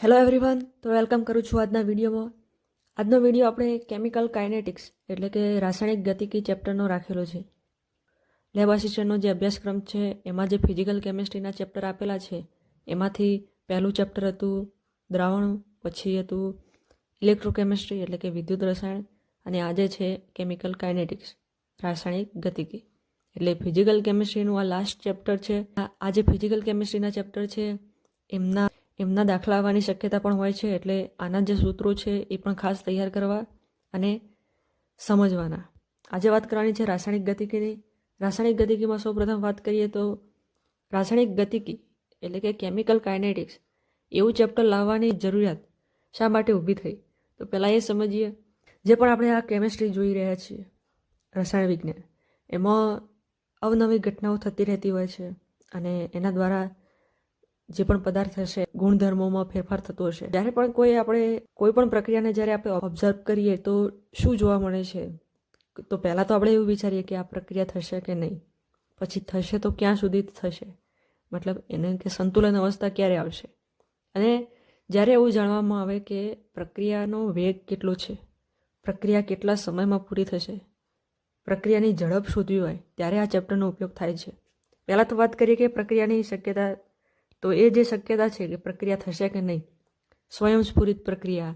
Hello everyone, તો welcome કરું છું આજના વિડીયોમાં. આજનો વિડીયો આપણે કેમિકલ કાઇનેટિક્સ એટલે કે રાસાયણિક ગતિકી ચેપ્ટરનો રાખેલો છે. લેબ આસિસ્ટન્ટનો જે અભ્યાસક્રમ છે એમાં જે ફિઝિકલ કેમિસ્ટ્રીના ચેપ્ટર આપેલા છે એમાંથી પહેલું ચેપ્ટર હતું દ્રાવણ, પછી હતું ઇલેક્ટ્રોકેમિસ્ટ્રી એટલે કે વિદ્યુત રસાયણ, અને આજે છે કેમિકલ કાઇનેટિક્સ રાસાયણિક ગતિકી. એટલે ફિઝિકલ કેમિસ્ટ્રીનું આ લાસ્ટ ચેપ્ટર છે. આ જે ફિઝિકલ કેમિસ્ટ્રીના ચેપ્ટર છે એમના દાખલા આવવાની શક્યતા પણ હોય છે, એટલે આના જે સૂત્રો છે એ પણ ખાસ તૈયાર કરવા અને સમજવાના. આજે વાત કરવાની છે રાસાયણિક ગતિકીની. રાસાયણિક ગતિકીમાં સૌપ્રથમ વાત કરીએ તો રાસાયણિક ગતિકી એટલે કે કેમિકલ કાઇનેટિક્સ એવું ચેપ્ટર લાવવાની જરૂરિયાત શા માટે ઊભી થઈ, તો પહેલાં એ સમજીએ. જે પણ આપણે આ કેમિસ્ટ્રી જોઈ રહ્યા છીએ, રસાયણ વિજ્ઞાન, એમાં અવનવી ઘટનાઓ થતી રહેતી હોય છે અને એના દ્વારા જે પણ પદાર્થ હશે ગુણધર્મોમાં ફેરફાર થતો હશે. જ્યારે પણ કોઈ પણ પ્રક્રિયાને જ્યારે આપણે ઓબ્ઝર્વ કરીએ તો શું જોવા મળે છે, તો પહેલાં તો આપણે એવું વિચારીએ કે આ પ્રક્રિયા થશે કે નહીં, પછી થશે તો ક્યાં સુધી થશે, મતલબ એને કે સંતુલન અવસ્થા ક્યારે આવશે. અને જ્યારે એવું જાણવામાં આવે કે પ્રક્રિયાનો વેગ કેટલો છે, પ્રક્રિયા કેટલા સમયમાં પૂરી થશે, પ્રક્રિયાની ઝડપ શોધવી હોય ત્યારે આ ચેપ્ટરનો ઉપયોગ થાય છે. પહેલાં તો વાત કરીએ કે પ્રક્રિયાની શક્યતા. તો એ જે શક્યતા છે કે પ્રક્રિયા થશે કે નહીં, સ્વયંસ્ફુરિત પ્રક્રિયા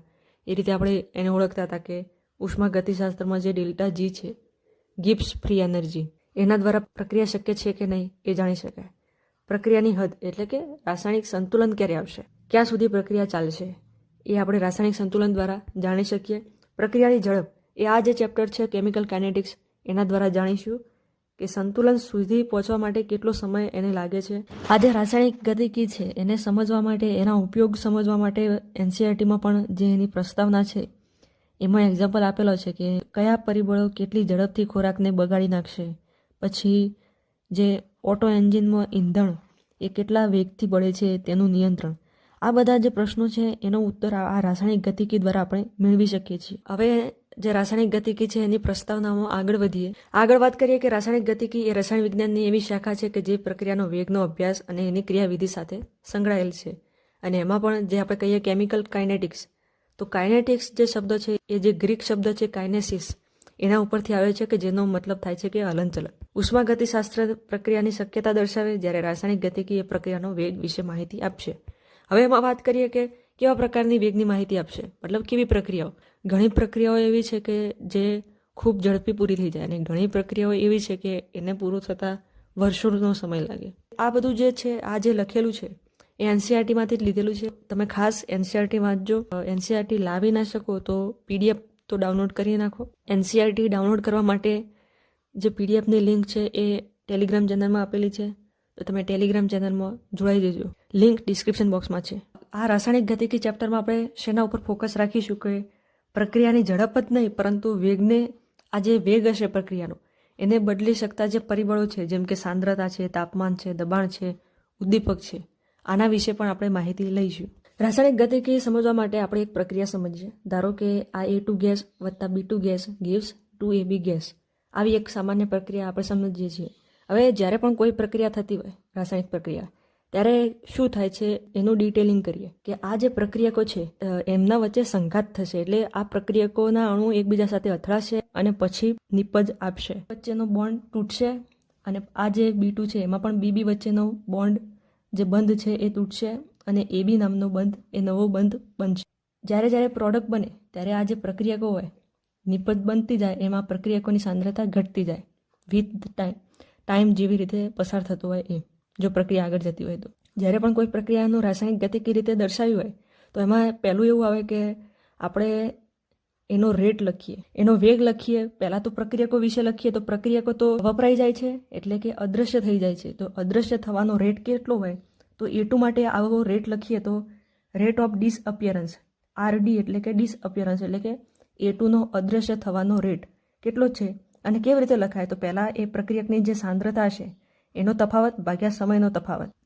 એ રીતે આપણે એને ઓળખતા હતા કે ઉષ્મા ગતિશાસ્ત્રમાં જે ડેલ્ટા જી છે, ગિબ્સ ફ્રી એનર્જી, એના દ્વારા પ્રક્રિયા શક્ય છે કે નહીં એ જાણી શકાય. પ્રક્રિયાની હદ એટલે કે રાસાયણિક સંતુલન ક્યારે આવશે, ક્યાં સુધી પ્રક્રિયા ચાલશે, એ આપણે રાસાયણિક સંતુલન દ્વારા જાણી શકીએ. પ્રક્રિયાની ઝડપ એ આ જે ચેપ્ટર છે કેમિકલ કાઇનેટિક્સ એના દ્વારા જાણીશું કે સંતુલન સુધી પહોંચવા માટે કેટલો સમય એને લાગે છે. આ જે રાસાયણિક ગતિકી છે એને સમજવા માટે, એના ઉપયોગ સમજવા માટે એનસીઈઆરટીમાં પણ જે એની પ્રસ્તાવના છે એમાં એક્ઝામ્પલ આપેલો છે કે કયા પરિબળો કેટલી ઝડપથી ખોરાકને બગાડી નાખશે, પછી જે ઓટો એન્જિનમાં ઈંધણ એ કેટલા વેગથી બળે છે તેનું નિયંત્રણ. આ બધા જે પ્રશ્નો છે એનો ઉત્તર આ રાસાયણિક ગતિકી દ્વારા આપણે મેળવી શકીએ છીએ. હવે જે રાસાયણિક ગતિકી છે એની પ્રસ્તાવનામાં આગળ વધીએ. આગળ વાત કરીએ કે રાસાયણિક ગતિકી એ રસાયણ વિજ્ઞાનની એવી શાખા છે કે જે પ્રક્રિયાનો વેગનો અભ્યાસ અને એની ક્રિયાવિધિ સાથે સંકળાયેલ છે. અને એમાં પણ જે આપણે કહીએ કેમિકલ કાઇનેટિક્સ, તો કાઇનેટિક્સ જે શબ્દ છે એ જે ગ્રીક શબ્દ છે કાઇનેસિસ, એના ઉપરથી આવે છે કે જેનો મતલબ થાય છે કે હલનચલન. ઉષ્મા ગતિશાસ્ત્ર પ્રક્રિયાની શક્યતા દર્શાવે, જ્યારે રાસાયણિક ગતિકી એ પ્રક્રિયાનો વેગ વિશે માહિતી આપશે. હવે એમાં વાત કરીએ કે કેવા પ્રકારની વેગની માહિતી આપશે, મતલબ કેવી પ્રક્રિયાઓ. ઘણી પ્રક્રિયાઓ એવી છે કે જે ખૂબ ઝડપી પૂરી થઈ જાય અને ઘણી પ્રક્રિયાઓ એવી છે કે એને પૂરું થતાં વર્ષોનો સમય લાગે. આ બધું જે છે, આ જે લખેલું છે એ એનસીઈઆરટીમાંથી જ લીધેલું છે. તમે ખાસ એનસીઈઆરટી વાંચજો. એનસીઈઆરટી લાવી ના શકો તો પીડીએફ તો ડાઉનલોડ કરી નાખો. એનસીઈઆરટી ડાઉનલોડ કરવા માટે જે પીડીએફની લિંક છે એ ટેલિગ્રામ ચેનલમાં આપેલી છે, તો તમે ટેલિગ્રામ ચેનલમાં જોડાઈ દેજો. લિંક ડિસ્ક્રિપ્શન બોક્સમાં છે. આ રાસાયણિક ગતિકી ચેપ્ટરમાં આપણે શેના ઉપર ફોકસ રાખીશું કે પ્રક્રિયાની ઝડપ જ નહીં પરંતુ વેગને, આ જે વેગ હશે પ્રક્રિયાનો એને બદલી શકતા જે પરિબળો છે, જેમ કે સાંદ્રતા છે, તાપમાન છે, દબાણ છે, ઉદ્દીપક છે, આના વિશે પણ આપણે માહિતી લઈશું. રાસાયણિક ગતિકી સમજવા માટે આપણે એક પ્રક્રિયા સમજીએ. ધારો કે આ A2 ગેસ વત્તા B2 gas gives 2AB gas. આવી એક સામાન્ય પ્રક્રિયા આપણે સમજીએ છીએ. હવે જ્યારે પણ કોઈ પ્રક્રિયા થતી હોય, રાસાયણિક પ્રક્રિયા, ત્યારે શું થાય છે એનું ડિટેલિંગ કરીએ કે આ જે પ્રક્રિયકો છે એમના વચ્ચે સંઘાત થશે, એટલે આ પ્રક્રિયકોના અણુ એકબીજા સાથે અથડાશે અને પછી નિપજ આપશે, વચ્ચેનો બોન્ડ તૂટશે અને આ જે B2 છે એમાં પણ BB વચ્ચેનો બોન્ડ જે બંધ છે એ તૂટશે અને AB નામનો બંધ એ નવો બંધ બનશે. જ્યારે પ્રોડક્ટ બને ત્યારે આ જે પ્રક્રિયકો હોય, નિપજ બનતી જાય એમાં પ્રક્રિયકોની સાંદ્રતા ઘટતી જાય વિથ ટાઈમ જેવી રીતે પસાર થતો હોય એ, જો પ્રક્રિયા આગળ જતી હોય તો. જ્યારે પણ કોઈ પ્રક્રિયાનું રાસાયણિક ગતિકી રીતે દર્શાવ્યું હોય તો એમાં પહેલું એવું આવે કે આપણે એનો રેટ લખીએ, એનો વેગ લખીએ. પહેલાં તો પ્રક્રિયકો વિશે લખીએ તો પ્રક્રિયકો તો વપરાઈ જાય છે એટલે કે અદૃશ્ય થઈ જાય છે. તો અદૃશ્ય થવાનો રેટ કેટલો હોય, તો A2 માટે આવો રેટ લખીએ તો રેટ ઓફ ડિસઅપિયરન્સ, RD એટલે કે ડિસઅપિયરન્સ એટલે કે A2નો અદૃશ્ય થવાનો રેટ કેટલો છે અને કેવી રીતે લખાય, તો પહેલાં એ પ્રક્રિયકની જે સાંદ્રતા હશે એનો તફાવત ભાગ્યા સમયનો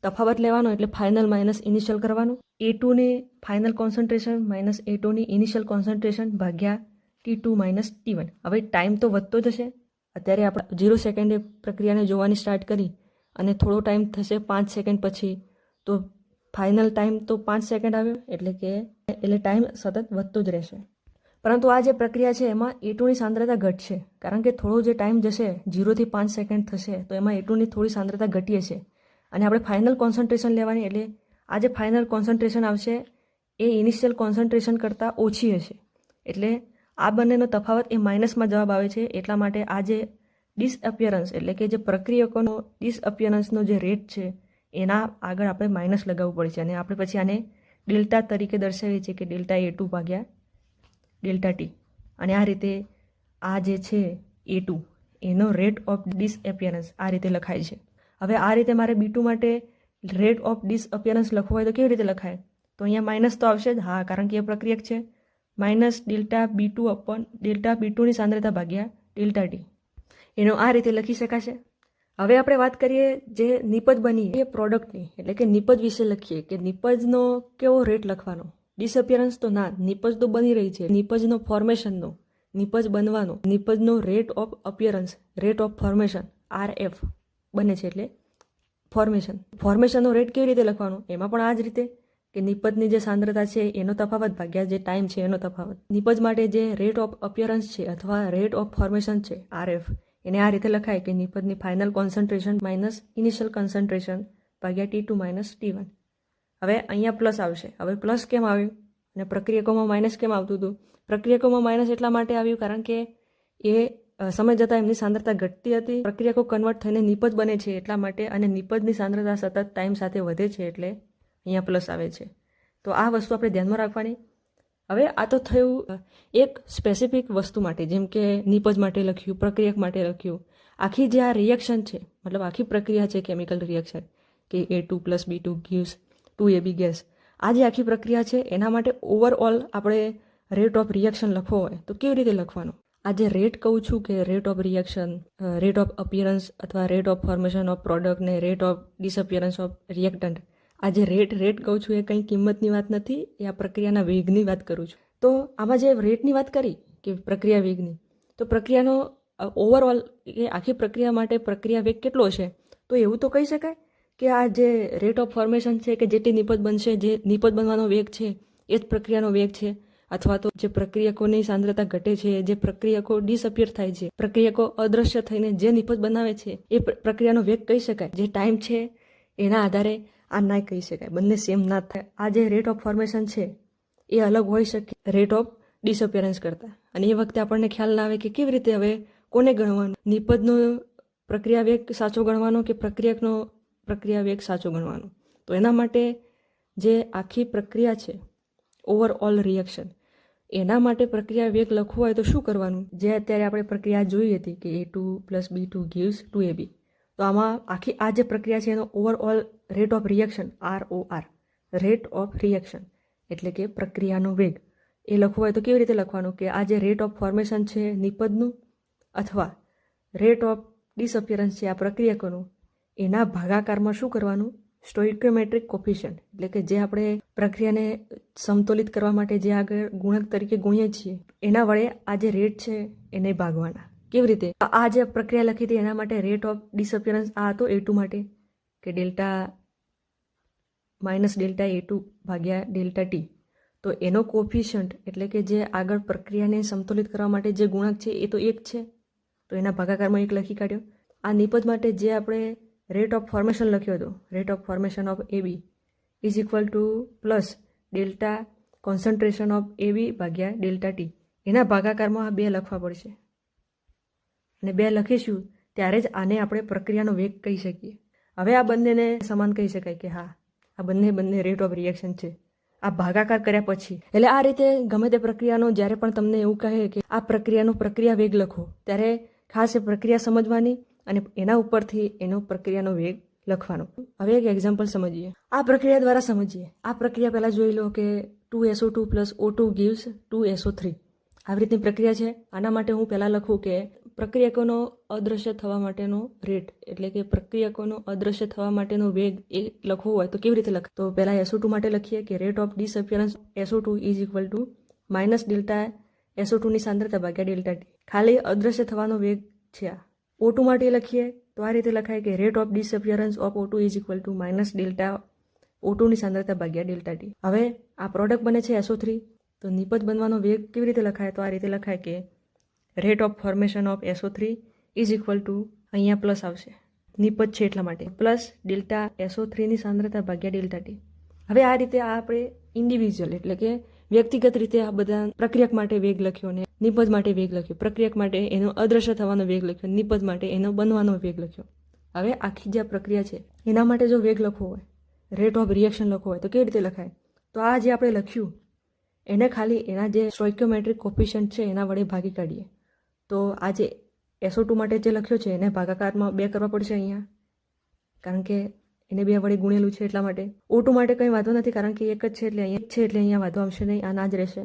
તફાવત લેવાનો, એટલે ફાઇનલ માઇનસ ઇનિશિયલ કરવાનું. A2ની ફાઇનલ કોન્સન્ટ્રેશન માઇનસ A2ની ઇનિશિયલ કોન્સન્ટ્રેશન ભાગ્યા T2 માઇનસ T1. હવે ટાઈમ તો વધતો જશે. અત્યારે આપણે 0 સેકન્ડે પ્રક્રિયાને જોવાની સ્ટાર્ટ કરી અને થોડો ટાઈમ થશે 5 સેકન્ડ પછી તો ફાઇનલ ટાઈમ તો 5 સેકન્ડ આવ્યો, એટલે ટાઈમ સતત વધતો જ રહેશે. પરંતુ આ જે પ્રક્રિયા છે એમાં A2ની સાંદ્રતા ઘટશે, કારણ કે થોડો જે ટાઈમ જશે 0 થી 5 સેકન્ડ થશે તો એમાં A2ની થોડી સાંદ્રતા ઘટી હશે અને આપણે ફાઇનલ કોન્સન્ટ્રેશન લેવાની, એટલે આ જે ફાઇનલ કોન્સન્ટ્રેશન આવશે એ ઇનિશિયલ કોન્સન્ટ્રેશન કરતાં ઓછી હશે. એટલે આ બંનેનો તફાવત એ માઇનસમાં જવાબ આવે છે. એટલા માટે આ જે ડિસઅપિયરન્સ એટલે કે જે પ્રક્રિયકોનો ડિસઅપિયરન્સનો જે રેટ છે એના આગળ આપણે માઇનસ લગાવવું પડે છે અને આપણે પછી આને ડેલ્ટા તરીકે દર્શાવીએ છીએ કે ડેલ્ટા A2 ભાગ્યા ડેલ્ટા ટી. અને આ રીતે આ જે છે A2 એનો રેટ ઓફ ડિસઅપિયરન્સ આ રીતે લખાય છે. હવે આ રીતે મારે B2 માટે રેટ ઓફ ડિસઅપિયરન્સ લખવું હોય તો કેવી રીતે લખાય? તો અહીંયા માઇનસ તો આવશે જ, હા, કારણ કે એ પ્રક્રિયક છે. Minus delta B2 upon delta B2ની સાંદ્રતા ભાગ્યા ડેલ્ટા ટી. એનો આ રીતે લખી શકાશે. હવે આપણે વાત કરીએ જે નિપજ બની એ પ્રોડક્ટની, એટલે કે નિપજ વિશે લખીએ કે નિપજનો કેવો રેટ લખવાનો. ડિસઅપિયરન્સ તો ના, નિપજ તો બની રહી છે. નિપજનો ફોર્મેશનનો, નિપજ બનવાનો, નિપજનો rate of appearance, rate of formation RF બને છે, એટલે ફોર્મેશનનો રેટ કેવી રીતે લખવાનો? એમાં પણ આ જ રીતે કે નિપજની જે સાંદ્રતા છે એનો તફાવત ભાગ્યા જે ટાઈમ છે એનો તફાવત. નિપજ માટે જે રેટ ઓફ અપિયરન્સ છે અથવા રેટ ઓફ ફોર્મેશન છે RF, એને આ રીતે લખાય કે નિપજની final concentration minus initial concentration ભાગ્યા T2 માઇનસ T1. હવે અહીંયા પ્લસ આવશે. હવે પ્લસ કેમ આવ્યું અને પ્રક્રિયકોમાં માઇનસ કેમ આવતું હતું? પ્રક્રિયકોમાં માઇનસ એટલા માટે આવ્યું કારણ કે એ સમય જતાં એમની સાંદ્રતા ઘટતી હતી. પ્રક્રિયકો કન્વર્ટ થઈને નિપજ બને છે એટલા માટે, અને નિપજની સાંદ્રતા સતત ટાઈમ સાથે વધે છે એટલે અહીંયા પ્લસ આવે છે. તો આ વસ્તુ આપણે ધ્યાનમાં રાખવાની. હવે આ તો થયું એક સ્પેસિફિક વસ્તુ માટે, જેમ કે નિપજ માટે લખ્યું, પ્રક્રિયક માટે લખ્યું. આખી જે આ રિએક્શન છે, મતલબ આખી પ્રક્રિયા છે કેમિકલ રિએક્શન કે A2 + B2 gives 2AB gas, આ જે આખી પ્રક્રિયા છે એના માટે ઓવરઓલ આપણે રેટ ઓફ રિએક્શન લખવો હોય તો કેવી રીતે લખવાનો? આ જે રેટ કહું છું કે rate of reaction, rate of appearance or rate of formation of product ને rate of disappearance of reactant, આ જે રેટ કહું છું એ કંઈ કિંમતની વાત નથી, એ આ પ્રક્રિયાના વેગની વાત કરું છું. તો આમાં જે રેટની વાત કરી કે પ્રક્રિયા વેગની, તો પ્રક્રિયાનો ઓવરઓલ એ આખી પ્રક્રિયા માટે પ્રક્રિયા વેગ કેટલો છે? તો એવું તો કહી શકાય કે આ જે રેટ ઓફ ફોર્મેશન છે કે જેટલી નિપજ બનશે, જે નિપજ બનવાનો વેગ છે એ જ પ્રક્રિયાનો વેગ છે. અથવા તો જે પ્રક્રિયકોની સાંદ્રતા ઘટે છે, જે પ્રક્રિયકો ડિસઅપિયર થાય છે, પ્રક્રિયકો અદ્રશ્ય થઈને જે નિપજ બનાવે છે એ પ્રક્રિયાનો વેગ કહી શકાય. જે ટાઈમ છે એના આધારે આ ના કહી શકાય, બંને સેમ ના થાય. આ જે રેટ ઓફ ફોર્મેશન છે એ અલગ હોઈ શકે રેટ ઓફ ડિસઅપિયરન્સ કરતાં. અને એ વખતે આપણને ખ્યાલ ના આવે કે કેવી રીતે હવે કોને ગણવાનું, નિપજનો પ્રક્રિયા વેગ સાચો ગણવાનો કે પ્રક્રિયકનો પ્રક્રિયા વેગ સાચો ગણવાનો. તો એના માટે જે આખી પ્રક્રિયા છે ઓવરઓલ રિએક્શન, એના માટે પ્રક્રિયા વેગ લખવું હોય તો શું કરવાનું? જે અત્યારે આપણે પ્રક્રિયા જોઈ હતી કે A2 + B2 gives 2AB, તો આમાં આખી આ જે પ્રક્રિયા છે એનો overall rate of reaction ROR, rate of reaction એટલે કે પ્રક્રિયાનો વેગ, એ લખવું હોય તો કેવી રીતે લખવાનું? કે આ જે રેટ ઓફ ફોર્મેશન છે નિપજનું અથવા રેટ ઓફ ડિસઅપિયરન્સ છે આ પ્રક્રિયકોનું, એના ભાગાકારમાં શું કરવાનું? સ્ટોઇકિયોમેટ્રિક કોફિશિયન્ટ એટલે કે જે આપણે પ્રક્રિયાને સમતોલિત કરવા માટે જે આગળ ગુણક તરીકે ગુણીએ છીએ એના વડે આ જે રેટ છે એને ભાગવાના. કેવી રીતે? આ જે પ્રક્રિયા લખી હતી એના માટે રેટ ઓફ ડિસઅપિયરન્સ આ હતો A2 માટે કે ડેલ્ટા માઇનસ ડેલ્ટા A2 ભાગ્યા ડેલ્ટા ટી. તો એનો કોફિશિયન્ટ એટલે કે જે આગળ પ્રક્રિયાને સમતોલિત કરવા માટે જે ગુણક છે એ તો 1 છે, તો એના ભાગાકારમાં 1 લખી કાઢ્યો. આ નિપજ માટે જે આપણે રેટ ઓફ ફોર્મેશન લખ્યો હતો, rate of formation of AB is equal two plus delta concentration of AB ભાગ્યા ડેલ્ટા ટી, એના ભાગાકારમાં આ 2 લખવા પડશે. અને 2 લખીશું ત્યારે જ આને આપણે પ્રક્રિયાનો વેગ કહી શકીએ. હવે આ બંનેને સમાન કહી શકાય કે હા આ બંને રેટ ઓફ રિએક્શન છે આ ભાગાકાર કર્યા પછી. એટલે આ રીતે ગમે તે પ્રક્રિયાનો જ્યારે પણ તમને એવું કહે કે આ પ્રક્રિયાનો પ્રક્રિયા વેગ લખો, ત્યારે ખાસ એ પ્રક્રિયા સમજવાની અને એના ઉપરથી એનો પ્રક્રિયાનો વેગ લખવાનો. હવે એક એક્ઝામ્પલ સમજીએ, આ પ્રક્રિયા દ્વારા સમજીએ. આ પ્રક્રિયા પહેલાં જોઈ લો કે 2SO2 + O2 gives 2SO3, આવી રીતની પ્રક્રિયા છે. આના માટે હું પહેલાં લખું કે પ્રક્રિયકોનો અદૃશ્ય થવા માટેનો રેટ એટલે કે પ્રક્રિયકોનો અદૃશ્ય થવા માટેનો વેગ એ લખવો હોય તો કેવી રીતે લખાય? તો પહેલાં SO2 માટે લખીએ કે rate of disappearance SO2 is equal to minus delta SO2ની સાંદ્રતા ભાગ્યા ડેલ્ટા ટી. ખાલી અદૃશ્ય થવાનો વેગ છે આ. O2 માટે લખીએ તો આ રીતે લખાય કે rate of disappearance of O2 is equal to minus delta O2ની સાંદ્રતા ભાગ્યા ડેલ્ટા ટી. હવે આ પ્રોડક્ટ બને છે SO3, તો નિપજ બનવાનો વેગ કેવી રીતે લખાય? તો આ રીતે લખાય કે rate of formation of SO3 is equal two, અહીંયા પ્લસ આવશે, નિપજ છે એટલા માટે, પ્લસ ડેલ્ટા SO3ની સાંદ્રતા ભાગ્યા ડેલ્ટા ટી. હવે આ રીતે આ આપણે ઇન્ડિવિજ્યુઅલ એટલે કે વ્યક્તિગત રીતે આ બધા પ્રક્રિયક માટે વેગ લખ્યો અને નિપજ માટે વેગ લખ્યો. પ્રક્રિયક માટે એનો અદ્રશ્ય થવાનો વેગ લખ્યો, નિપજ માટે એનો બનવાનો વેગ લખ્યો. હવે આખી જે પ્રક્રિયા છે એના માટે જો વેગ લખવો હોય, રેટ ઓફ રિએક્શન લખવો હોય તો કેવી રીતે લખાય? તો આ જે આપણે લખ્યું એને ખાલી એના જે સ્ટોઇકિયોમેટ્રિક કોફિશિયન્ટ છે એના વડે ભાગી કાઢીએ. તો આ જે SO2 માટે જે લખ્યો છે એને ભાગાકારમાં 2 કરવા પડશે અહીંયા, કારણ કે એને 2 વડે ગુણેલું છે એટલા માટે. O2 માટે કંઈ વાંધો નથી કારણ કે એક જ છે એટલે અહીંયા વાંધો આવશે નહીં, આ ના જ રહેશે.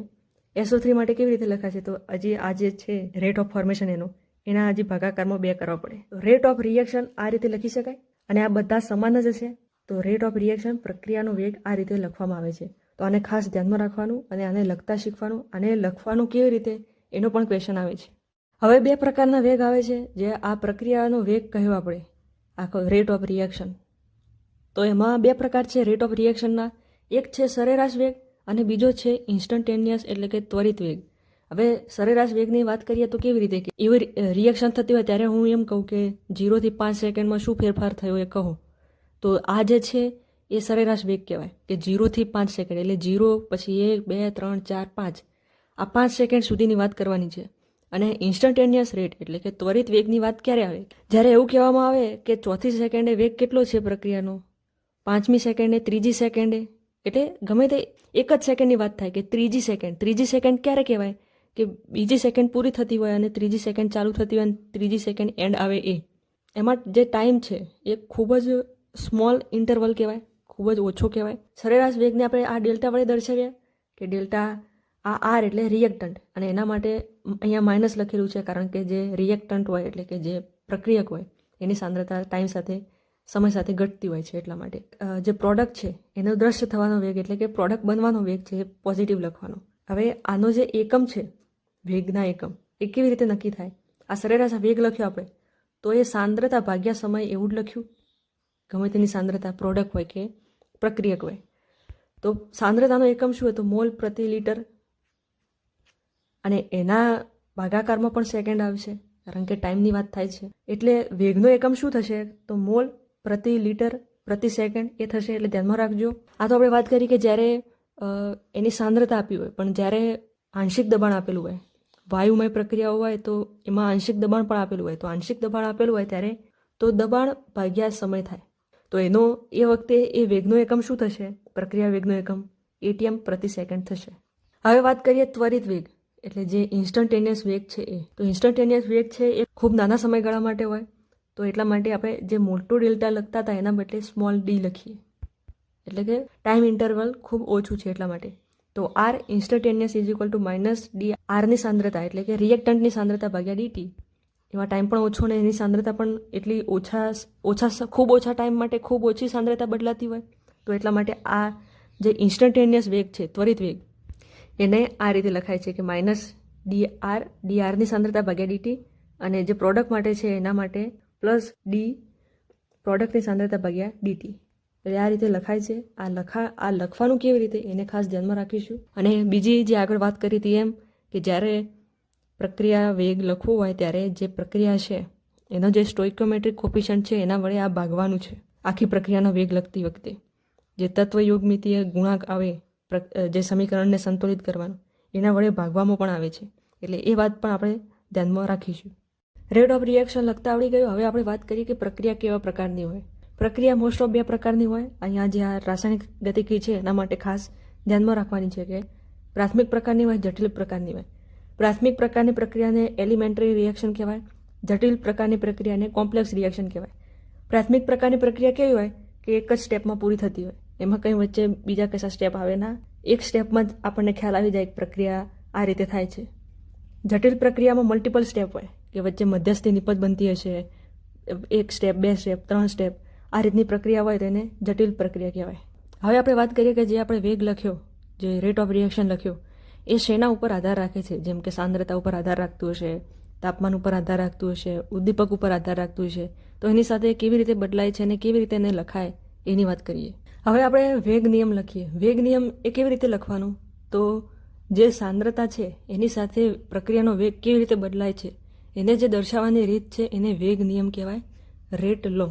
SO3 માટે કેવી રીતે લખાશે? તો હજી આ જે છે રેટ ઓફ ફોર્મેશન એના હજી ભાગાકારમાં 2 કરવા પડે. રેટ ઓફ રિએક્શન આ રીતે લખી શકાય અને આ બધા સમાન જ હશે. તો રેટ ઓફ રિએક્શન પ્રક્રિયાનો વેગ આ રીતે લખવામાં આવે છે. તો આને ખાસ ધ્યાનમાં રાખવાનું અને આને લખતા શીખવાનું. અને લખવાનું કેવી રીતે એનો પણ ક્વેશ્ચન આવે છે. હવે 2 પ્રકારના વેગ આવે છે જે આ પ્રક્રિયાનો વેગ કહ્યો આપણે, આખો રેટ ઓફ રિએક્શન. તો એમાં 2 પ્રકાર છે રેટ ઓફ રિએક્શનના. એક છે સરેરાશ વેગ અને બીજો છે ઇન્સ્ટન્ટેનિયસ એટલે કે ત્વરિત વેગ. હવે સરેરાશ વેગની વાત કરીએ તો કેવી રીતે કે એવી રિએક્શન થતી હોય ત્યારે હું એમ કહું કે 0 થી 5 સેકન્ડમાં શું ફેરફાર થયો એ કહો. તો આ જે છે એ સરેરાશ વેગ કહેવાય કે 0 થી 5 સેકન્ડ એટલે 0 પછી 1 2 3 4 5 આ 5 સેકન્ડ સુધીની વાત કરવાની છે. અને ઇન્સ્ટન્ટેનિયસ રેટ એટલે કે ત્વરિત વેગની વાત ક્યારે આવે? જ્યારે એવું કહેવામાં આવે કે 4થી સેકન્ડે વેગ કેટલો છે પ્રક્રિયાનો, 5મી સેકન્ડે, 3જી સેકન્ડે, એટલે ગમે તે એક જ સેકન્ડની વાત થાય કે 3જી સેકન્ડ ક્યારે કહેવાય? કે બીજી સેકન્ડ પૂરી થતી હોય અને 3જી સેકન્ડ ચાલુ થતી હોય અને 3જી સેકન્ડ એન્ડ આવે એ. એમાં જે ટાઈમ છે એ ખૂબ જ સ્મોલ ઇન્ટરવલ કહેવાય, ખૂબ જ ઓછો કહેવાય. સરેરાશ વેગને આપણે આ ડેલ્ટા વડે દર્શાવીએ કે ડેલ્ટા આ આર એટલે રિએક્ટન્ટ, અને એના માટે અહીંયા માઇનસ લખેલું છે કારણ કે જે રિએક્ટન્ટ હોય એટલે કે જે પ્રક્રિયક હોય એની સાંદ્રતા ટાઈમ સાથે સમય સાથે ઘટતી હોય છે એટલા માટે. જે પ્રોડક્ટ છે એનો દ્રશ્ય થવાનો વેગ એટલે કે પ્રોડક્ટ બનવાનો વેગ છે એ પોઝિટિવ લખવાનો. હવે આનો જે એકમ છે વેગના એકમ એ કેવી રીતે નક્કી થાય? આ સરેરાશ વેગ લખ્યો આપણે તો એ સાંદ્રતા ભાગ્યા સમય એવું જ લખ્યું, ગમે તેની સાંદ્રતા પ્રોડક્ટ હોય કે પ્રક્રિયક હોય. તો સાંદ્રતાનો એકમ શું હોય? તો મોલ પ્રતિ લિટર, અને એના ભાગાકારમાં પણ સેકન્ડ આવશે કારણ કે ટાઈમની વાત થાય છે. એટલે વેગનો એકમ શું થશે? તો મોલ પ્રતિ લિટર પ્રતિ સેકન્ડ એ થશે. એટલે ધ્યાનમાં રાખજો. આ તો આપણે વાત કરી કે જ્યારે એની સાંદ્રતા આપી હોય, પણ જ્યારે આંશિક દબાણ આપેલું હોય, વાયુમય પ્રક્રિયાઓ હોય તો એમાં આંશિક દબાણ પણ આપેલું હોય. તો આંશિક દબાણ આપેલું હોય ત્યારે તો દબાણ ભાગ્યા સમય થાય. તો એનો એ વખતે એ વેગનો એકમ શું થશે? પ્રક્રિયા વેગનો એકમ ATM પ્રતિ સેકન્ડ થશે. હવે વાત કરીએ ત્વરિત વેગ એટલે જે ઇન્સ્ટન્ટેનિયસ વેગ છે એ. તો ઇન્સ્ટન્ટેનિયસ વેગ છે એ ખૂબ નાના સમયગાળા માટે હોય. તો એટલા માટે આપણે જે મોટો ડેલ્ટા લખતા હતા એના બદલે સ્મોલ ડી લખીએ, એટલે કે ટાઈમ ઇન્ટરવલ ખૂબ ઓછું છે એટલા માટે. તો R instantaneous is equal to minus d. આરની સાંદ્રતા એટલે કે રિએક્ટન્ટની સાંદ્રતા ભાગ્યા ડીટી. એમાં ટાઈમ પણ ઓછો ને એની સાંદ્રતા પણ એટલી ખૂબ ઓછા ટાઈમ માટે ખૂબ ઓછી સાંદ્રતા બદલાતી હોય. તો એટલા માટે આ જે ઇન્સ્ટન્ટેનિયસ વેગ છે ત્વરિત વેગ એને આ રીતે લખાય છે કે માઇનસ ડીઆરની સાંદ્રતા ભાગ્યા ડીટી, અને જે પ્રોડક્ટ માટે છે એના માટે પ્લસ ડી પ્રોડક્ટની સાંદ્રતા ભાગ્યા ડીટી. એટલે આ રીતે લખાય છે. આ લખવાનું કેવી રીતે એને ખાસ ધ્યાનમાં રાખીશું. અને બીજી જે આગળ વાત કરી હતી એમ કે જ્યારે પ્રક્રિયા વેગ લખવો હોય ત્યારે જે પ્રક્રિયા છે એનો જે સ્ટોઇકિયોમેટ્રિક કોફિશિયન્ટ છે એના વડે આ ભાગવાનું છે. આખી પ્રક્રિયાનો વેગ લખતી વખતે જે તત્વયોગમિતીય ગુણાંક આવે જે સમીકરણને સંતુલિત કરવાનું એના વડે ભાગવામાં પણ આવે છે. એટલે એ વાત પણ આપણે ધ્યાનમાં રાખીશું. રેટ ઓફ રિએક્શન લખતા આવડી ગયું. હવે આપણે વાત કરીએ કે પ્રક્રિયા કેવા પ્રકારની હોય. પ્રક્રિયા મોસ્ટ ઓફ 2 પ્રકારની હોય. અહીંયા જે આ રાસાયણિક ગતિકી છે એના માટે ખાસ ધ્યાનમાં રાખવાની છે કે પ્રાથમિક પ્રકારની હોય, જટિલ પ્રકારની હોય. પ્રાથમિક પ્રકારની પ્રક્રિયાને એલિમેન્ટરી રિએક્શન કહેવાય. જટિલ પ્રકારની પ્રક્રિયાને કોમ્પ્લેક્સ રિએક્શન કહેવાય. પ્રાથમિક પ્રકારની પ્રક્રિયા કેવી હોય કે એક જ સ્ટેપમાં પૂરી થતી હોય, એમાં કંઈ વચ્ચે બીજા કશા સ્ટેપ આવે ના, એક સ્ટેપમાં જ આપણને ખ્યાલ આવી જાય કે પ્રક્રિયા આ રીતે થાય છે. જટિલ પ્રક્રિયામાં મલ્ટિપલ સ્ટેપ હોય કે વચ્ચે મધ્યસ્થી નિપજ બનતી હશે, 1 સ્ટેપ 2 સ્ટેપ 3 સ્ટેપ આ રીતની પ્રક્રિયા હોય તેને જટિલ પ્રક્રિયા કહેવાય. હવે આપણે વાત કરીએ કે જે આપણે વેગ લખ્યો, જે રેટ ઓફ રિએક્શન લખ્યો એ શેના ઉપર આધાર રાખે છે? જેમ કે સાંદ્રતા ઉપર આધાર રાખતું હશે, તાપમાન ઉપર આધાર રાખતું હશે, ઉદ્દીપક ઉપર આધાર રાખતું હશે. તો એની સાથે કેવી રીતે બદલાય છે અને કેવી રીતે એને લખાય એની વાત કરીએ. હવે આપણે વેગ નિયમ લખીએ. વેગ નિયમ એ કેવી રીતે લખવાનું? તો જે સાંદ્રતા છે એની સાથે પ્રક્રિયાનો વેગ કેવી રીતે બદલાય છે એને જે દર્શાવવાની રીત છે એને વેગ નિયમ કહેવાય, રેટ લો.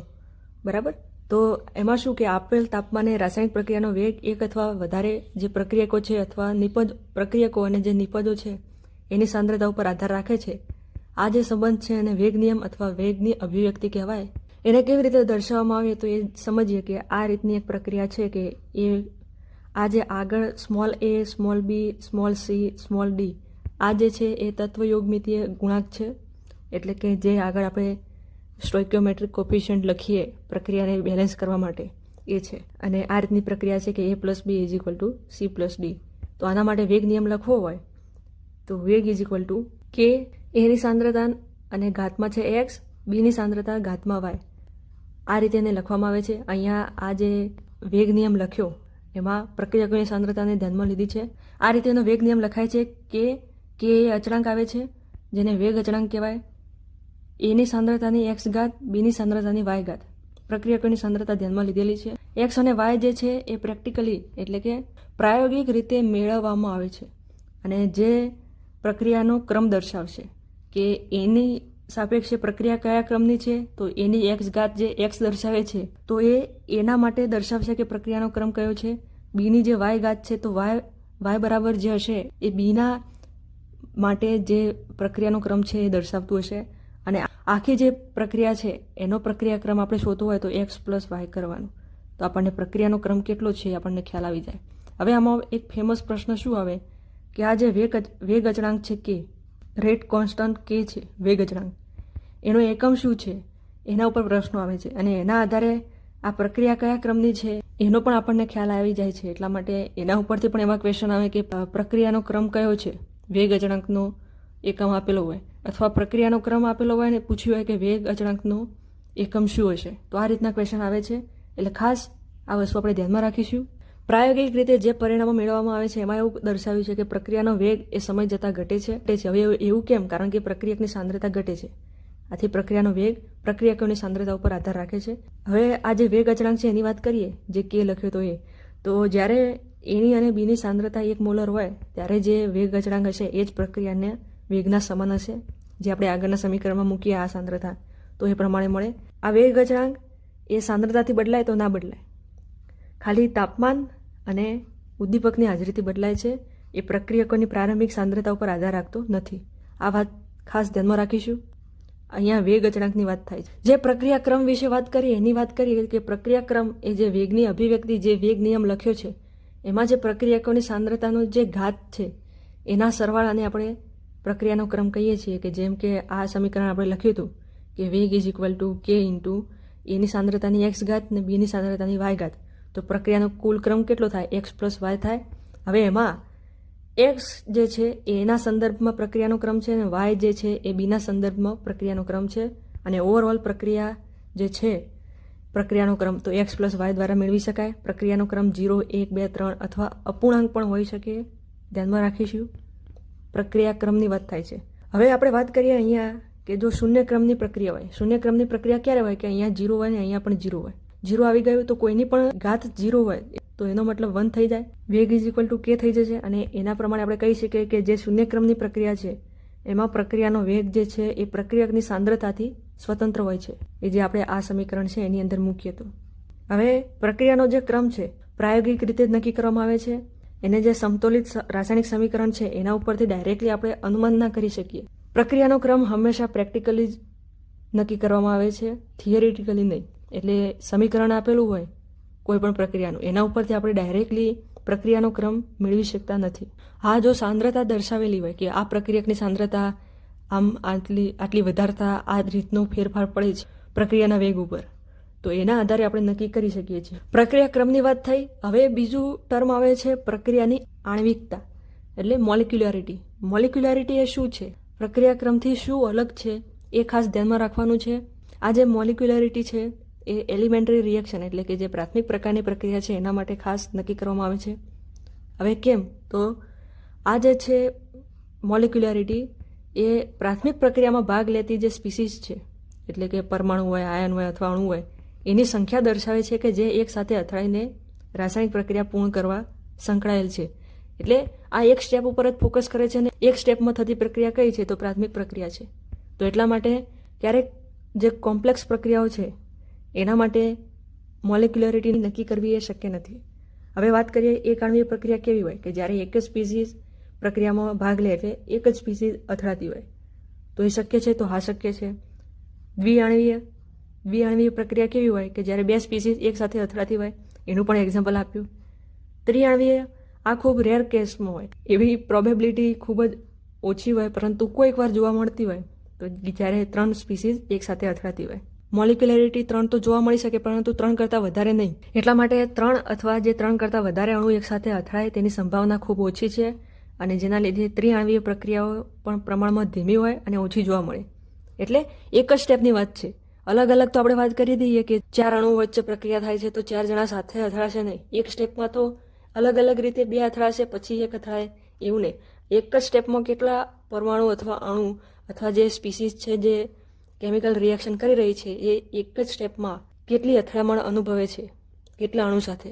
બરાબર? તો એમાં શું કે આપેલ તાપમાને રાસાયણિક પ્રક્રિયાનો વેગ એક અથવા વધારે જે પ્રક્રિયકો છે અથવા નિપજ પ્રક્રિયકો અને જે નિપજો છે એની સાંદ્રતા ઉપર આધાર રાખે છે. આ જે સંબંધ છે એને વેગ નિયમ અથવા વેગની અભિવ્યક્તિ કહેવાય. એને કેવી રીતે દર્શાવવામાં આવે તો એ સમજીએ કે આ રીતની એક પ્રક્રિયા છે કે એ આ જે આગળ small a, small b, small c, small d આ જે છે એ તત્વયોગમિતીય ગુણાંક છે. એટલે કે જે આગળ આપણે સ્ટોઇકિયોમેટ્રિક કોફિશિયન્ટ લખીએ પ્રક્રિયાને બેલેન્સ કરવા માટે એ છે. અને આ રીતની પ્રક્રિયા છે કે a + b = c + d. તો આના માટે વેગ નિયમ લખવો હોય તો વેગ = k, એની સાંદ્રતા અને ઘાતમાં છે x, બીની સાંદ્રતા ઘાતમાં y. આ રીતે એને લખવામાં આવે છે. અહીંયા આ જે વેગ નિયમ લખ્યો એમાં પ્રક્રિયકોની સાંદ્રતાને ધ્યાનમાં લીધી છે. આ રીતે એનો વેગ નિયમ લખાય છે કે એ અચળાંક આવે છે જેને વેગ અચળાંક કહેવાય. એની સાંદ્રતાની x ઘાત, બીની સાંદ્રતાની y ઘાત. પ્રક્રિયકોની સાંદ્રતા ધ્યાનમાં લીધેલી છે. x અને y જે છે એ પ્રેક્ટિકલી એટલે કે પ્રાયોગિક રીતે મેળવવામાં આવે છે અને જે પ્રક્રિયાનો ક્રમ દર્શાવશે કે એની સાપેક્ષે પ્રક્રિયા કયા ક્રમની છે તો એની x ઘાત જે x દર્શાવે છે તો એ એના માટે દર્શાવશે કે પ્રક્રિયાનો ક્રમ કયો છે. બીની જે y ઘાત છે તો y બરાબર જે હશે એ બીના માટે જે પ્રક્રિયાનો ક્રમ છે એ દર્શાવતું હશે. અને આખી જે પ્રક્રિયા છે એનો પ્રક્રિયા ક્રમ આપણે શોધવો હોય તો x + y કરવાનું. તો આપણને પ્રક્રિયાનો ક્રમ કેટલો છે એ આપણને ખ્યાલ આવી જાય. હવે આમાં એક ફેમસ પ્રશ્ન શું આવે કે આ જે વેગ અચળાંક છે કે રેટ કોન્સ્ટન્ટ કે છે વેગ અચળાંક, એનો એકમ શું છે એના ઉપર પ્રશ્નો આવે છે અને એના આધારે આ પ્રક્રિયા કયા ક્રમની છે એનો પણ આપણને ખ્યાલ આવી જાય છે. એટલા માટે એના ઉપરથી પણ એવા ક્વેશ્ચન આવે કે પ્રક્રિયાનો ક્રમ કયો છે, વેગ અચળાંકનો એકમ આપેલો હોય અથવા પ્રક્રિયાનો ક્રમ આપેલો હોય ને પૂછ્યું હોય કે વેગ અચળાંકનો એકમ શું હશે. તો આ રીતના ક્વેશ્ચન આવે છે. એટલે ખાસ આ વસ્તુ આપણે ધ્યાનમાં રાખીશું. પ્રાયોગિક રીતે જે પરિણામો મેળવવામાં આવે છે એમાં એવું દર્શાવ્યું છે કે પ્રક્રિયાનો વેગ એ સમય જતાં ઘટે છે. હવે એવું કેમ? કારણ કે પ્રક્રિયકની સાંદ્રતા ઘટે છે. આથી પ્રક્રિયાનો વેગ પ્રક્રિયકોની સાંદ્રતા ઉપર આધાર રાખે છે. હવે આ જે વેગ અચળાંક છે એની વાત કરીએ, જે કે લખ્યો તો જ્યારે એની અને બીની સાંદ્રતા 1 મોલર હોય ત્યારે જે વેગ અચળાંક હશે એ જ પ્રક્રિયાને વેગના સમાન હશે. જે આપણે આગળના સમીકરણમાં મૂકીએ આ સાંદ્રતા તો એ પ્રમાણે મળે. આ વેગ અચળાંક એ સાંદ્રતાથી બદલાય તો ના બદલાય, ખાલી તાપમાન અને ઉદ્દીપકની હાજરીથી બદલાય છે. એ પ્રક્રિયકોની પ્રારંભિક સાંદ્રતા ઉપર આધાર રાખતો નથી. આ વાત ખાસ ધ્યાનમાં રાખીશું. અહીંયા વેગ અચળાંકની વાત થાય છે. જે પ્રક્રિયા ક્રમ વિશે વાત કરીએ એની વાત કરીએ કે પ્રક્રિયા ક્રમ એ જે વેગની અભિવ્યક્તિ જે વેગ નિયમ લખ્યો છે એમાં જે પ્રક્રિયકોની સાંદ્રતાનો જે ઘાત છે એના સરવાળાને આપણે પ્રક્રિયાનો ક્રમ કહીએ છીએ. કે જેમ કે આ સમીકરણ આપણે લખ્યું હતું કે વેગ = k * એની સાંદ્રતાની x ઘાત ને બીની સાંદ્રતાની y ઘાત. તો પ્રક્રિયાનો કુલ ક્રમ કેટલો થાય? x + y થાય. હવે એમાં x જે છે એના સંદર્ભમાં પ્રક્રિયાનો ક્રમ છે અને y જે છે એ બીના સંદર્ભમાં પ્રક્રિયાનો ક્રમ છે. અને ઓવરઓલ પ્રક્રિયા જે છે પ્રક્રિયાનો ક્રમ તો x + y દ્વારા મેળવી શકાય. પ્રક્રિયાનો ક્રમ 0, 1, 2, 3 અથવા અપૂર્ણાંક પણ હોઈ શકે. ધ્યાનમાં રાખીશું. પ્રક્રિયા ક્રમની વાત થાય છે. હવે આપણે વાત કરીએ અહીંયા કે જો શૂન્ય ક્રમની પ્રક્રિયા હોય, શૂન્ય ક્રમની પ્રક્રિયા ક્યારે હોય કે અહીંયા 0 હોય ને અહીંયા પણ 0 હોય. 0 આવી ગયું તો કોઈની પણ ઘાત 0 હોય તો એનો મતલબ 1 થઈ જાય. વેગ = k થઈ જશે. અને એના પ્રમાણે આપણે કહી શકીએ કે જે શૂન્ય ક્રમની પ્રક્રિયા છે એમાં પ્રક્રિયાનો વેગ જે છે એ પ્રક્રિયકની સાંદ્રતાથી સ્વતંત્ર હોય છે. એ જે આપણે આ સમીકરણ છે એની અંદર મૂકીએ તો હવે પ્રક્રિયાનો જે ક્રમ છે પ્રાયોગિક રીતે જ નક્કી કરવામાં આવે છે. એને જે સમતોલિત રાસાયણિક સમીકરણ છે એના ઉપરથી ડાયરેક્ટલી આપણે અનુમાન ના કરી શકીએ. પ્રક્રિયાનો ક્રમ હંમેશા પ્રેક્ટિકલી જ નક્કી કરવામાં આવે છે, થિયરિટિકલી નહીં. એટલે સમીકરણ આપેલું હોય કોઈ પણ પ્રક્રિયાનું એના ઉપરથી આપણે ડાયરેક્ટલી પ્રક્રિયાનો ક્રમ મેળવી શકતા નથી. હા, જો સાંદ્રતા દર્શાવેલી હોય કે આ પ્રક્રિયકની સાંદ્રતા આમ આટલી વધારતા આ રીતનો ફેરફાર પડે છે પ્રક્રિયાના વેગ ઉપર, તો એના આધારે આપણે નક્કી કરી શકીએ છીએ. પ્રક્રિયા ક્રમની વાત થઈ. હવે બીજું ટર્મ આવે છે પ્રક્રિયાની આણ્વિકતા એટલે મોલિક્યુલારિટી. મોલિક્યુલારિટી એ શું છે, પ્રક્રિયા ક્રમથી શું અલગ છે એ ખાસ ધ્યાનમાં રાખવાનું છે. આ જે મોલિક્યુલારિટી છે એ એલિમેન્ટરી રિએક્શન એટલે કે જે પ્રાથમિક પ્રકારની પ્રક્રિયા છે એના માટે ખાસ નક્કી કરવામાં આવે છે. હવે કેમ? તો આ જે છે મોલિક્યુલારિટી એ પ્રાથમિક પ્રક્રિયામાં ભાગ લેતી જે સ્પીસીસ છે એટલે કે પરમાણુ હોય, આયન હોય અથવા અણુ હોય એની સંખ્યા દર્શાવે છે કે જે એક સાથે અથડાઈને રાસાયણિક પ્રક્રિયા પૂર્ણ કરવા સંકળાયેલ છે. એટલે આ એક સ્ટેપ ઉપર જ ફોકસ કરે છે અને એક સ્ટેપમાં થતી પ્રક્રિયા કઈ છે તો પ્રાથમિક પ્રક્રિયા છે. તો એટલા માટે ક્યારેક જે કોમ્પ્લેક્સ પ્રક્રિયાઓ છે એના માટે મોલેક્યુલરિટી નક્કી કરવી એ શક્ય નથી. હવે વાત કરીએ એક આણ્વીય પ્રક્રિયા કેવી હોય કે જ્યારે એક જ સ્પીસીઝ પ્રક્રિયામાં ભાગ લે એટલે એક જ સ્પીસીઝ અથડાતી હોય. તો એ શક્ય છે? તો હા શક્ય છે. દ્વિઆણ્વીય પ્રક્રિયા કેવી હોય કે જ્યારે બે સ્પીસીઝ એક સાથે અથડાતી હોય, એનું પણ એક્ઝામ્પલ આપ્યું. ત્રિઆણ્વીય આ ખૂબ રેર કેસમાં હોય, એવી પ્રોબેબિલિટી ખૂબ જ ઓછી હોય, પરંતુ કોઈક વાર જોવા મળતી હોય તો જ્યારે 3 સ્પીસીઝ એક સાથે અથડાતી હોય. મોલિક્યુલરિટી 3 તો જોવા મળી શકે, પરંતુ 3 કરતાં વધારે નહીં. એટલા માટે 3 અથવા જે 3 કરતાં વધારે અણુ એક સાથે અથડાય તેની સંભાવના ખૂબ ઓછી છે, અને જેના લીધે ત્રિઆણ્વીય પ્રક્રિયાઓ પણ પ્રમાણમાં ધીમી હોય અને ઓછી જોવા મળે. એટલે એક જ સ્ટેપની વાત છે. અલગ અલગ તો આપણે વાત કરી દઈએ કે 4 અણુઓ વચ્ચે પ્રક્રિયા થાય છે તો 4 જણા સાથે અથડાશે નહીં. એક સ્ટેપમાં તો અલગ અલગ રીતે 2 અથડાશે પછી એક અથડાય, એવું નહીં. એક જ સ્ટેપમાં કેટલા પરમાણુ અથવા અણુ અથવા જે સ્પીસીઝ છે જે કેમિકલ રિએક્શન કરી રહી છે એ એક જ સ્ટેપમાં કેટલી અથડામણ અનુભવે છે કેટલા અણુ સાથે,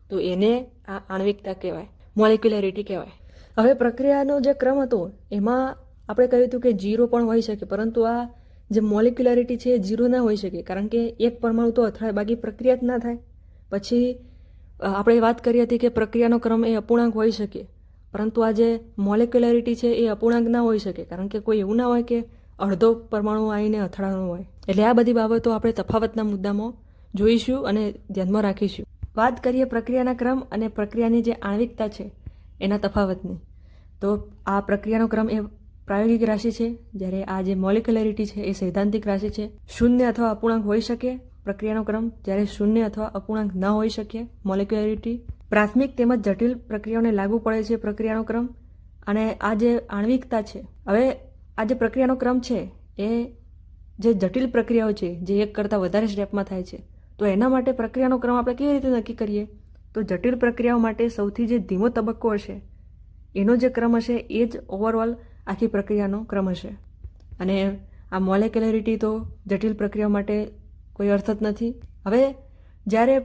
તો એને આ આણ્વિકતા કહેવાય, મોલિક્યુલરિટી કહેવાય. હવે પ્રક્રિયાનો જે ક્રમ હતો એમાં આપણે કહ્યું હતું કે 0 પણ હોઈ શકે, પરંતુ આ જે મોલિક્યુલરિટી છે એ 0 ના હોઈ શકે, કારણ કે એક પરમાણુ તો અથડાય બાકી પ્રક્રિયા જ ના થાય. પછી આપણે વાત કરી હતી કે પ્રક્રિયાનો ક્રમ એ અપૂર્ણાંક હોઈ શકે, પરંતુ આ જે મોલિક્યુલરિટી છે એ અપૂર્ણાંક ના હોઈ શકે, કારણ કે કોઈ એવું ના હોય કે અડધો પરમાણુ આવીને અથડાવાનો હોય. એટલે આ બધી બાબતો આપણે તફાવતના મુદ્દામાં જોઈશું અને ધ્યાનમાં રાખીશું. વાત કરીએ પ્રક્રિયાના ક્રમ અને પ્રક્રિયાની જે આણ્વિકતા છે એના તફાવતની, તો આ પ્રક્રિયાનો ક્રમ એ પ્રાયોગિક રાશિ છે, જ્યારે આ જે મોલિક્યુલરિટી છે એ સૈદ્ધાંતિક રાશિ છે. શૂન્ય અથવા અપૂર્ણાંક હોઈ શકે પ્રક્રિયાનો ક્રમ, જ્યારે શૂન્ય અથવા અપૂર્ણાંક ન હોઈ શકે મોલિક્યુલરિટી. પ્રાથમિક તેમજ જટિલ પ્રક્રિયાઓને લાગુ પડે છે પ્રક્રિયાનો ક્રમ. અને આ જે આણ્વિકતા છે, હવે આ જે પ્રક્રિયાનો ક્રમ છે એ જે જટિલ પ્રક્રિયાઓ છે જે એક કરતાં વધારે સ્ટેપમાં થાય છે, તો એના માટે પ્રક્રિયાનો ક્રમ આપણે કેવી રીતે નક્કી કરીએ? તો જટિલ પ્રક્રિયાઓ માટે સૌથી જે ધીમો તબક્કો હશે એનો જે ક્રમ હશે એ જ ઓવરઓલ આખી પ્રક્રિયાનો ક્રમ હશે. અને આ મોલેક્યુલરિટી તો જટિલ પ્રક્રિયાઓ માટે કોઈ અર્થ જ નથી. હવે જ્યારે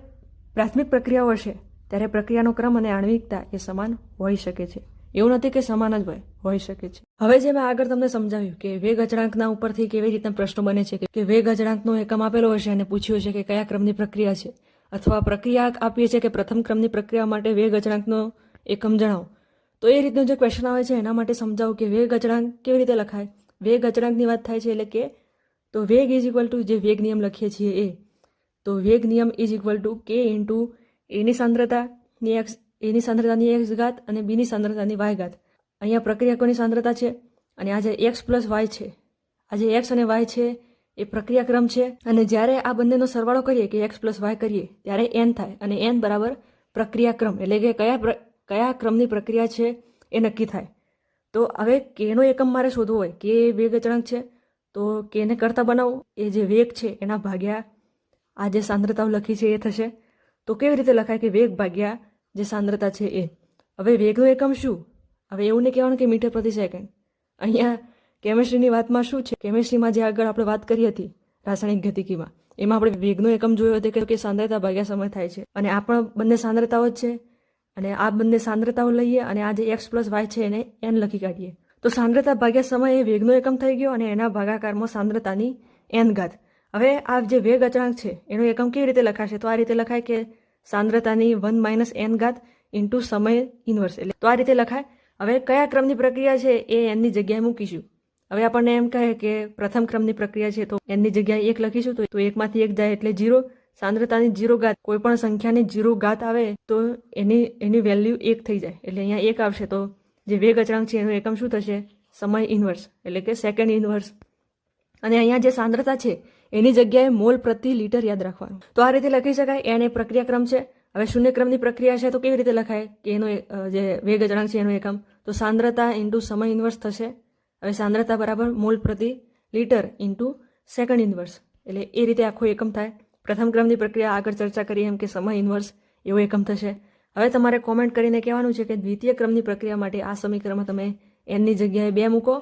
પ્રાથમિક પ્રક્રિયાઓ હશે ત્યારે પ્રક્રિયાનો ક્રમ અને આણ્વિકતા એ સમાન હોઈ શકે છે. એવું નથી કે સમાન જ હોઈ શકે છે. હવે જે મેં આગળ તમને સમજાવ્યું કે વેગ અચળાંકના ઉપરથી કેવી રીતના પ્રશ્નો બને છે કે વેગ અચળાંકનો એકમ આપેલો હશે અને પૂછ્યું હશે કે કયા ક્રમની પ્રક્રિયા છે, અથવા પ્રક્રિયા આપીએ છીએ કે પ્રથમ ક્રમની પ્રક્રિયા માટે વેગ અચળાંકનો એકમ જણાવો. તો એ રીતનો જે ક્વેશ્ચન આવે છે એના માટે સમજાવું કે વેગ અચળાંક કેવી રીતે લખાય. વેગ અચળાંકની વાત થાય છે એટલે કે તો વેગ ઇઝ ઇક્વલ ટુ જે વેગ નિયમ લખીએ છીએ એ, તો વેગ નિયમ is equal two k into any સાંદ્રતાની x ઘાત અને બીની સાંદ્રતાની વાય ઘાત. અહીંયા પ્રક્રિયકોની સાંદ્રતા છે અને આ જે એક્સ પ્લસ વાય છે, આ જે એક્સ અને વાય છે એ પ્રક્રિયાક્રમ છે. અને જ્યારે આ બંનેનો સરવાળો કરીએ કે એક્સ પ્લસ વાય કરીએ ત્યારે એન થાય, અને એન બરાબર પ્રક્રિયાક્રમ એટલે કે કયા ક્રમની પ્રક્રિયા છે એ નક્કી થાય. તો હવે કેનો એકમ મારે શોધવો હોય, કે વેગ અચળાંક છે તો કેને કરતા બનાવો, એ જે વેગ છે એના ભાગ્યા આ જે સાંદ્રતાઓ લખી છે એ થશે. તો કેવી રીતે લખાય કે વેગ ભાગ્યા જે સાંદ્રતા છે એ. હવે વેગનો એકમ શું? હવે એવું નહીં કહેવાનું કે મીટર પ્રતિ સેકન્ડ. અહીંયા કેમિસ્ટ્રીની વાતમાં શું છે, કેમિસ્ટ્રીમાં જે આગળ આપણે વાત કરી હતી રાસાયણિક ગતિકીમાં, એમાં આપણે વેગનો એકમ જોયો હતો કે સાંદ્રતા ભાગ્યા સમય થાય છે, અને આ પણ બંને સાંદ્રતાઓ જ છે. અને આ બંને સાંદ્રતાઓ લઈએ અને આ જે એક્સ પ્લસ વાય છે એને એન લખી કાઢીએ, તો સાંદ્રતા ભાગ્યા સમય એ વેગનો એકમ થઈ ગયો અને એના ભાગાકારમાં સાંદ્રતાની એન ઘાત. હવે આ જે વેગ અચળાંક છે એનો એકમ કેવી રીતે લખાશે? તો આ રીતે લખાય કે સાંદ્રતાની 1 માઇનસ એન ઘાત ઇન્ટુ સમય ઇન્વર્સ, એટલે તો આ રીતે લખાય. હવે કયા ક્રમની પ્રક્રિયા છે એ એનની જગ્યાએ મૂકીશું. હવે આપણને એમ કહે કે પ્રથમ ક્રમની પ્રક્રિયા છે તો એનની જગ્યાએ 1 લખીશું, તો 1 માંથી 1 જાય એટલે 0. સાંદ્રતાની 0 ઘાત, કોઈ પણ સંખ્યાની 0 ઘાત આવે તો એની વેલ્યુ 1 થઈ જાય, એટલે અહીંયા 1 આવશે. તો જે વેગ અચળાંક છે એનો એકમ શું થશે? સમય ઇન્વર્સ, એટલે કે સેકન્ડ ઇન્વર્સ. અને અહીંયા જે સાંદ્રતા છે એની જગ્યાએ મોલ પ્રતિ લિટર યાદ રાખવાનું. તો આ રીતે લખી શકાય. એન એ પ્રક્રિયાક્રમ છે. હવે શૂન્ય ક્રમની પ્રક્રિયા છે તો કેવી રીતે લખાય કે એનો જે વેગ અચળાંક છે એનો એકમ તો સાંદ્રતા ઇન્ટુ સમય ઇન્વર્સ થશે. હવે સાંદ્રતા બરાબર મોલ પ્રતિ લિટર ઇન્ટુ સેકન્ડ ઇન્વર્સ, એટલે એ રીતે આખો એકમ થાય. પ્રથમ ક્રમની પ્રક્રિયા આગળ ચર્ચા કરી એમ કે સમય ઇન્વર્સ એવો એકમ થશે. હવે તમારે કોમેન્ટ કરીને કહેવાનું છે કે દ્વિતીય ક્રમની પ્રક્રિયા માટે આ સમીકરણમાં તમે એનની જગ્યાએ 2 મૂકો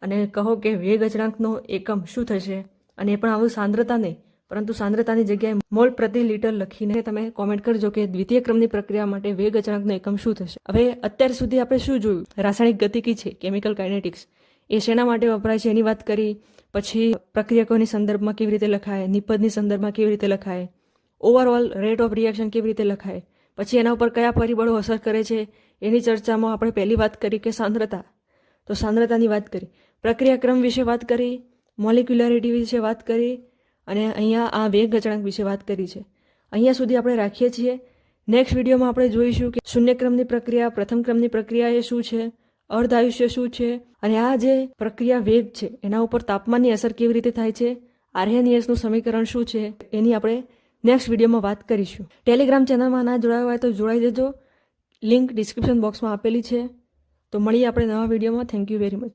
અને કહો કે વેગ અચળાંકનો એકમ શું થશે, અને એ પણ આવું સાંદ્રતા નહીં પરંતુ સાંદ્રતાની જગ્યાએ મોલ પ્રતિ લિટર લખીને તમે કોમેન્ટ કરજો કે દ્વિતીય ક્રમની પ્રક્રિયા માટે વેગ અચળાંકનો એકમ શું થશે. હવે અત્યાર સુધી આપણે શું જોયું? રાસાયણિક ગતિકી છે, કેમિકલ કાઇનેટિક્સ, એ શેના માટે વપરાય છે એની વાત કરી. પછી પ્રક્રિયકોની સંદર્ભમાં કેવી રીતે લખાય, નિપજની સંદર્ભમાં કેવી રીતે લખાય, ઓવરઓલ રેટ ઓફ રિએક્શન કેવી રીતે લખાય, પછી એના ઉપર કયા પરિબળો અસર કરે છે એની ચર્ચામાં આપણે પહેલી વાત કરી કે સાંદ્રતા. તો સાંદ્રતાની વાત કરી, પ્રક્રિયાક્રમ વિશે વાત કરી, મોલિક્યુલારિટી વિશે વાત કરી અને અહીંયા આ વેગ અચળાંક વિશે વાત કરી છે. અહીંયા સુધી આપણે રાખીએ છીએ. નેક્સ્ટ વિડીયોમાં આપણે જોઈશું કે શૂન્ય ક્રમની પ્રક્રિયા, પ્રથમ ક્રમની પ્રક્રિયા એ શું છે, અર્ધ આયુષ્ય શું છે, અને આ જે પ્રક્રિયા વેગ છે એના ઉપર તાપમાનની અસર કેવી રીતે થાય છે, આર્હેનિયસનું સમીકરણ શું છે, એની આપણે નેક્સ્ટ વિડીયોમાં વાત કરીશું. ટેલિગ્રામ ચેનલમાં ના જોડાયો હોય તો જોડાઈ દેજો. લિંક ડિસ્ક્રિપ્શન બોક્સમાં આપેલી છે. તો મળીએ આપણે નવા વિડીયોમાં. Thank you very much.